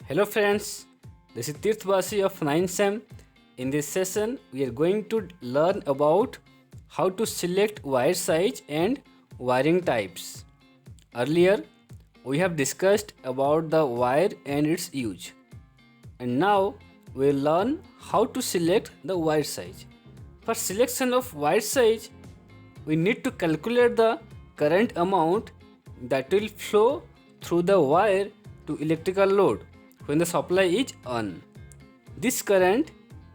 Hello friends, this is Tirth Basi of 9SEM. In this session, we are going to learn about how to select wire size and wiring types. Earlier, we have discussed about the wire and its use. And now, we will learn how to select the wire size. For selection of wire size, we need to calculate the current amount that will flow through the wire to electrical load when the supply is on. This current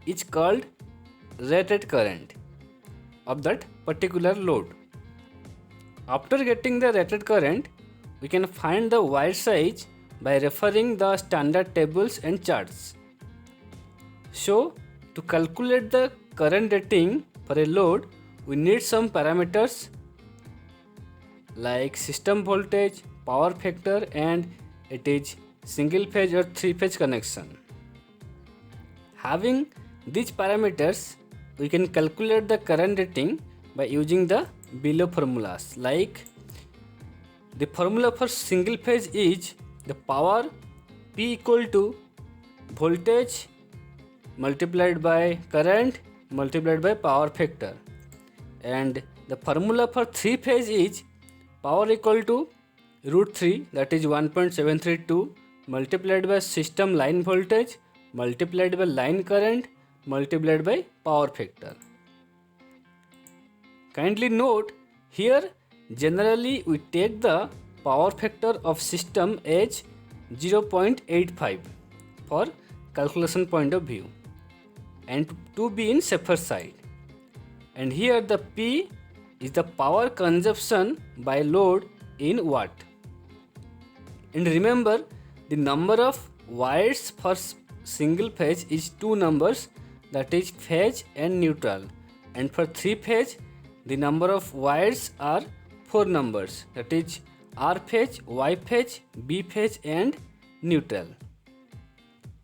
is called rated current of that particular load. After getting the rated current, we can find the wire size by referring the standard tables and charts. So, to calculate the current rating for a load, we need some parameters like system voltage, power factor, and it is single phase or three phase connection. Having these parameters, we can calculate the current rating by using the below formulas. Like the formula for single phase is the power P equal to voltage multiplied by current multiplied by power factor, and the formula for three phase is power equal to root 3, that is 1.732, multiplied by system line voltage multiplied by line current multiplied by power factor. Kindly note here, generally we take the power factor of system as 0.85 for calculation point of view and to be in safer side. And here the P is the power consumption by load in watt. And remember, the number of wires for single phase is two numbers, that is phase and neutral, and for three phase the number of wires are four numbers, that is R phase, Y phase, B phase and neutral.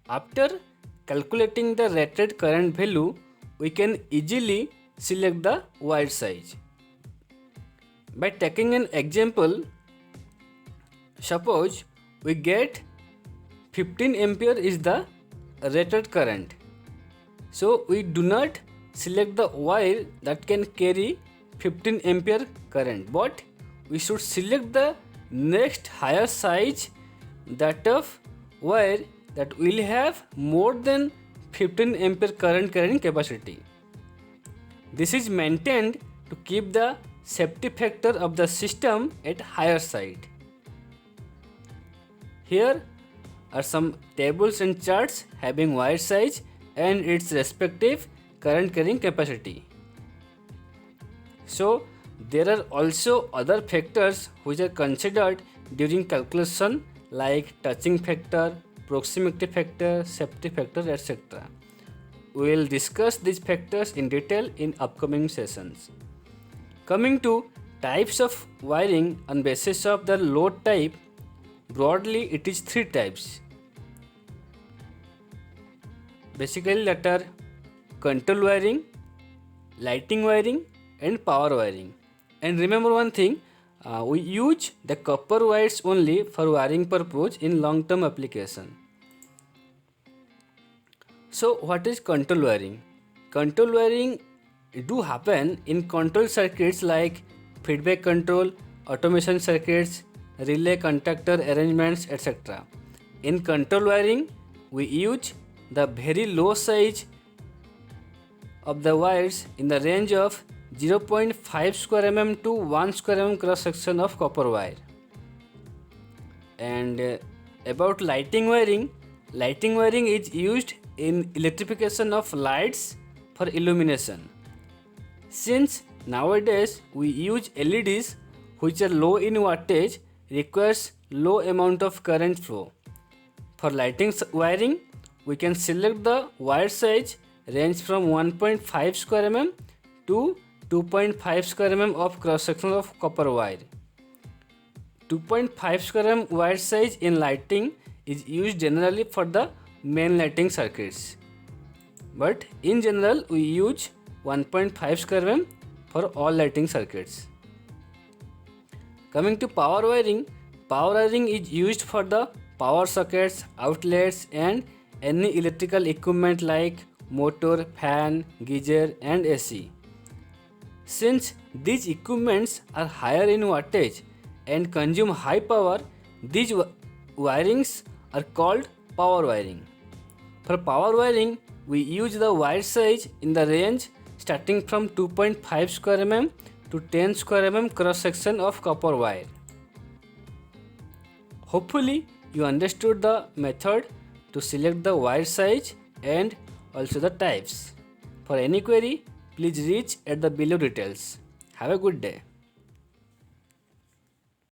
After calculating the rated current value, we can easily select the wire size. By taking an example, suppose we get 15 ampere is the rated current. So we do not select the wire that can carry 15 ampere current, but we should select the next higher size, that of wire that will have more than 15 ampere current carrying capacity. This is maintained to keep the safety factor of the system at higher side. Here are some tables and charts having wire size and its respective current carrying capacity. So there are also other factors which are considered during calculation like touching factor, proximity factor, safety factor, etc. We will discuss these factors in detail in upcoming sessions. Coming to types of wiring on basis of the load type, broadly it is three types. Basically that are control wiring, lighting wiring and power wiring. And remember one thing, we use the copper wires only for wiring purpose in long term application. So what is control wiring? Control wiring do happen in control circuits like feedback control, automation circuits, relay contactor arrangements, etc. In control wiring, we use the very low size of the wires in the range of 0.5 square mm to 1 square mm cross section of copper wire. And about lighting wiring is used in electrification of lights for illumination. Since nowadays we use LEDs which are low in wattage, requires low amount of current flow. For lighting wiring, we can select the wire size range from 1.5 square mm to 2.5 square mm of cross section of copper wire. 2.5 square mm wire size in lighting is used generally for the main lighting circuits, but in general we use 1.5 square mm for all lighting circuits. Coming to power wiring is used for the power sockets, outlets, and any electrical equipment like motor, fan, geyser, and AC. Since these equipments are higher in wattage and consume high power, these wirings are called power wiring. For power wiring, we use the wire size in the range starting from 2.5 square mm to 10 square mm cross section of copper wire. Hopefully, you understood the method to select the wire size and also the types. For any query, please reach at the below details. Have a good day.